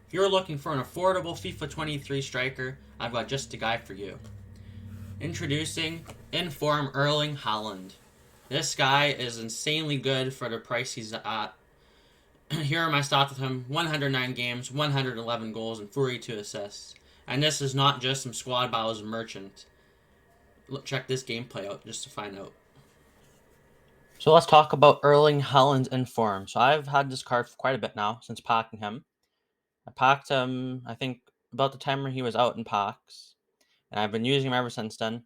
If you're looking for an affordable FIFA 23 striker, I've got just the guy for you. Introducing Inform Erling Haaland. This guy is insanely good for the price he's at. Here are my stats with him: 109 games, 111 goals, and 42 assists. And this is not just some squad battles merchant. Check this gameplay out just to find out. So let's talk about Erling Haaland's Inform. So I've had this card for quite a bit now since packing him. I packed him, I think, about the time when he was out in packs, and I've been using him ever since then.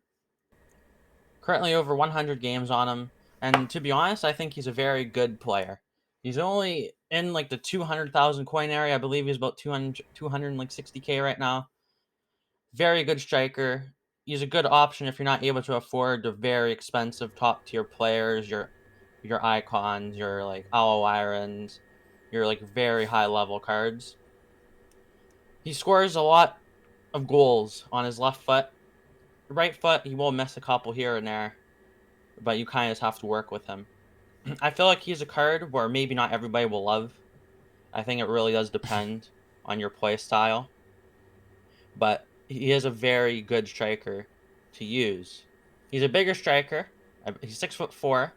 Currently over 100 games on him, and to be honest, I think he's a very good player. He's only in like the 200,000 coin area. I believe he's about 260k right now. Very good striker. He's a good option if you're not able to afford the very expensive top tier players, your icons, your like Owl Irons, your like very high level cards. He scores a lot of goals on his left foot. Right foot, he will miss a couple here and there, but you kind of just have to work with him. I feel like he's a card where maybe not everybody will love. I think it really does depend on your play style, but he is a very good striker to use. He's a bigger striker. He's 6'4",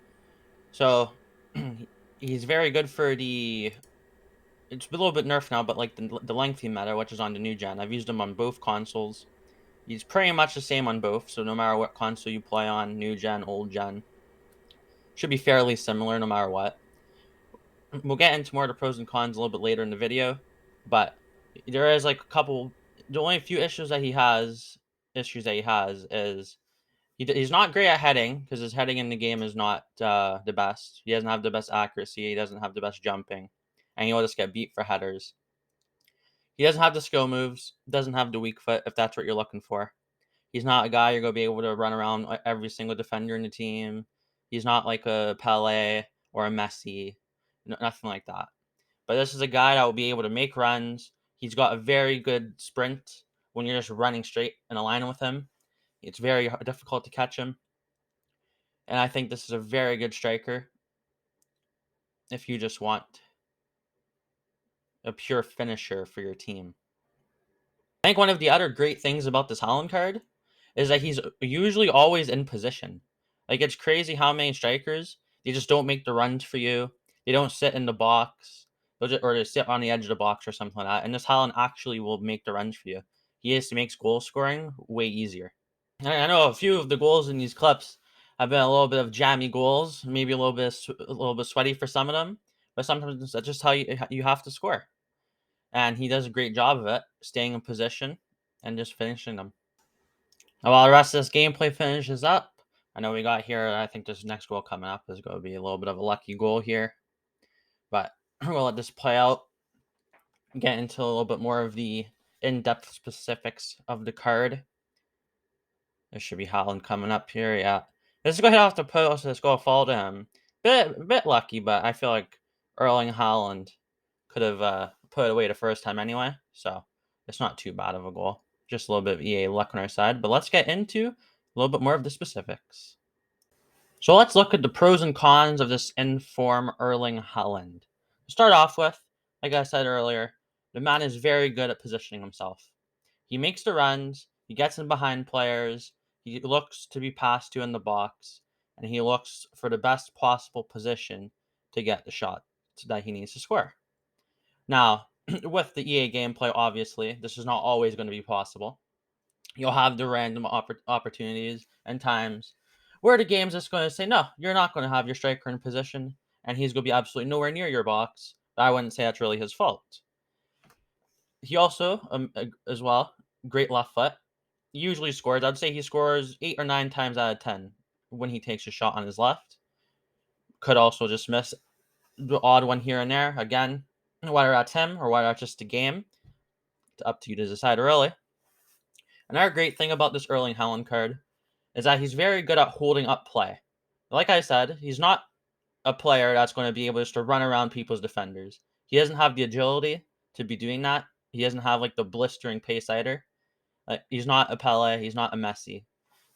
so he's very good for the. It's a little bit nerfed now, but like the lengthy meta, which is on the new gen. I've used him on both consoles. He's pretty much the same on both, so no matter what console you play on, new gen, old gen, should be fairly similar no matter what. We'll get into more of the pros and cons a little bit later in the video, but there is like a couple. The only few issues that he has is he's not great at heading because his heading in the game is not the best. He doesn't have the best accuracy. He doesn't have the best jumping, and he'll just get beat for headers. He doesn't have the skill moves. Doesn't have the weak foot if that's what you're looking for. He's not a guy you're gonna be able to run around every single defender in the team. He's not like a Pele or a Messi, nothing like that. But this is a guy that will be able to make runs. He's got a very good sprint when you're just running straight in a line with him. It's very difficult to catch him. And I think this is a very good striker if you just want a pure finisher for your team. I think one of the other great things about this Haaland card is that he's usually always in position. Like, it's crazy how many strikers, they just don't make the runs for you. They don't sit in the box, or they sit on the edge of the box or something like that. And this Haaland actually will make the runs for you. He just makes goal scoring way easier. And I know a few of the goals in these clips have been a little bit of jammy goals, maybe a little bit sweaty for some of them, but sometimes that's just how you have to score. And he does a great job of it, staying in position and just finishing them. Now, while the rest of this gameplay finishes up, I know we got here, I think this next goal coming up is going to be a little bit of a lucky goal here. But we'll let this play out, get into a little bit more of the in-depth specifics of the card. There should be Haaland coming up here, yeah. This is going to hit off the post, let's go fall to him. Bit lucky, but I feel like Erling Haaland could have put it away the first time anyway, so it's not too bad of a goal. Just a little bit of EA luck on our side, but let's get into a little bit more of the specifics. So let's look at the pros and cons of this Inform Erling Haaland. To start off with, like I said earlier, the man is very good at positioning himself. He makes the runs, he gets in behind players, he looks to be passed to in the box, and he looks for the best possible position to get the shot that he needs to score. Now, with the EA gameplay, obviously, this is not always going to be possible. You'll have the random opportunities and times where the game's just going to say, no, you're not going to have your striker in position, and he's going to be absolutely nowhere near your box. But I wouldn't say that's really his fault. He also, as well, great left foot. Usually scores. I'd say he scores 8 or 9 times out of 10 when he takes a shot on his left. Could also just miss the odd one here and there. Again, whether that's him or whether that's just the game, it's up to you to decide really. Another great thing about this Erling Haaland card is that he's very good at holding up play. Like I said, he's not a player that's going to be able just to run around people's defenders. He doesn't have the agility to be doing that. He doesn't have like the blistering pace either. Like, he's not a Pele, he's not a Messi.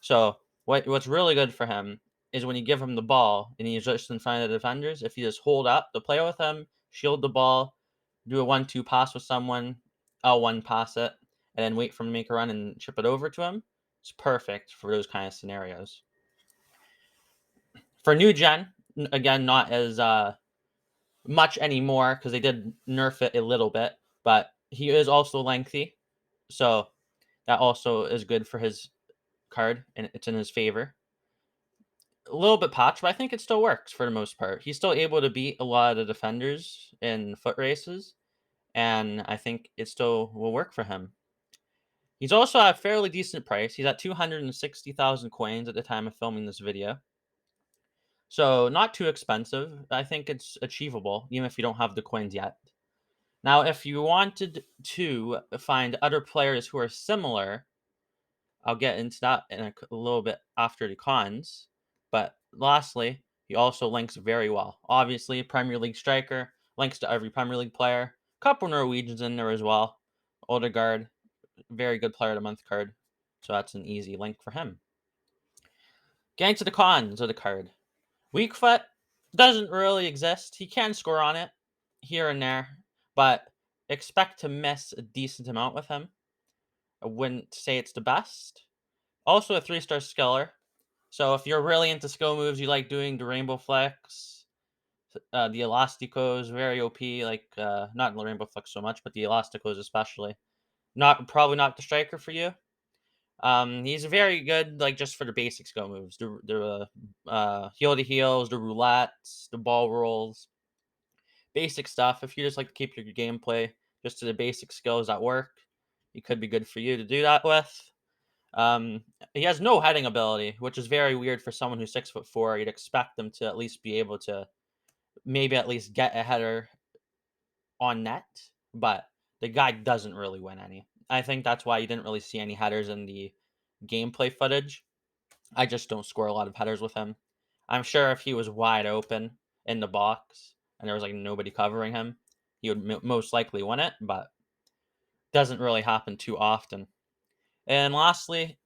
So what's really good for him is when you give him the ball and he's just in front of the defenders, if you just hold up the play with him, shield the ball, do a 1-2 pass with someone, L1 pass it, and then wait for him to make a run and chip it over to him. It's perfect for those kind of scenarios. For new gen, again, not as much anymore because they did nerf it a little bit, but he is also lengthy, so that also is good for his card, and it's in his favor. A little bit patched, but I think it still works for the most part. He's still able to beat a lot of the defenders in foot races, and I think it still will work for him. He's also at a fairly decent price. He's at 260,000 coins at the time of filming this video. So not too expensive. I think it's achievable, even if you don't have the coins yet. Now, if you wanted to find other players who are similar, I'll get into that in a little bit after the cons. But lastly, he also links very well. Obviously, Premier League striker, links to every Premier League player. Couple Norwegians in there as well. Odegaard, very good player of the month card. So that's an easy link for him. Getting to the cons of the card. Weak foot doesn't really exist. He can score on it here and there, but expect to miss a decent amount with him. I wouldn't say it's the best. Also a 3-star skiller. So if you're really into skill moves, you like doing the Rainbow Flex, the Elasticos, very OP, like not the Rainbow Flex so much, but the Elasticos especially. Probably not the striker for you. He's very good, like just for the basic skill moves, the heel to heels, the roulettes, the ball rolls, basic stuff. If you just like to keep your gameplay just to the basic skills at work, he could be good for you to do that with. Um, he has no heading ability, which is very weird for someone who's 6'4". You'd expect them to at least be able to maybe at least get a header on net, but the guy doesn't really win any. I think that's why you didn't really see any headers in the gameplay footage. I just don't score a lot of headers with him. I'm sure if he was wide open in the box and there was like nobody covering him, he would most likely win it, but doesn't really happen too often. And lastly,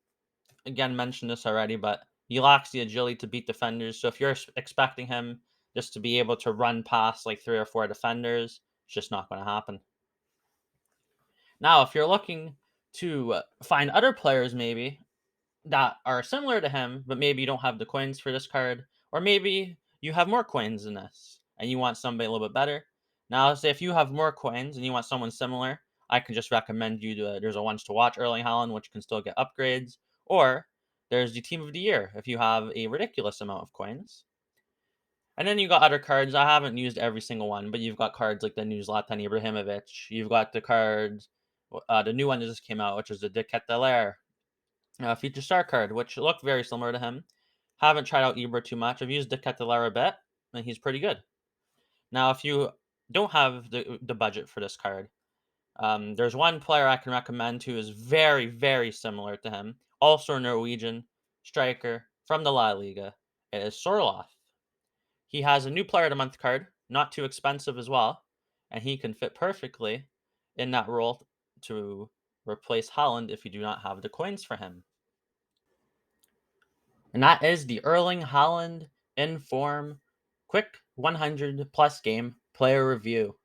again, mentioned this already, but he lacks the agility to beat defenders. So if you're expecting him just to be able to run past like 3 or 4 defenders, it's just not going to happen. Now, if you're looking to find other players maybe that are similar to him, but maybe you don't have the coins for this card, or maybe you have more coins than this and you want somebody a little bit better. Now, say if you have more coins and you want someone similar, I can just recommend you to there's a ones to watch Erling Haaland, which can still get upgrades, or there's the team of the year if you have a ridiculous amount of coins. And then you got other cards. I haven't used every single one, but you've got cards like the new Zlatan Ibrahimovic. You've got the cards, the new one that just came out, which is the De Ketelaere feature star card, which looked very similar to him. Haven't tried out Ibra too much. I've used the Ketelaere a bit, and he's pretty good. Now, if you don't have the budget for this card, there's one player I can recommend who is very, very similar to him. Also a Norwegian striker from the La Liga. It is Sorloth. He has a new player of the month card, not too expensive as well, and he can fit perfectly in that role to replace Haaland if you do not have the coins for him. And that is the Erling Haaland Inform Quick 100 plus game player review.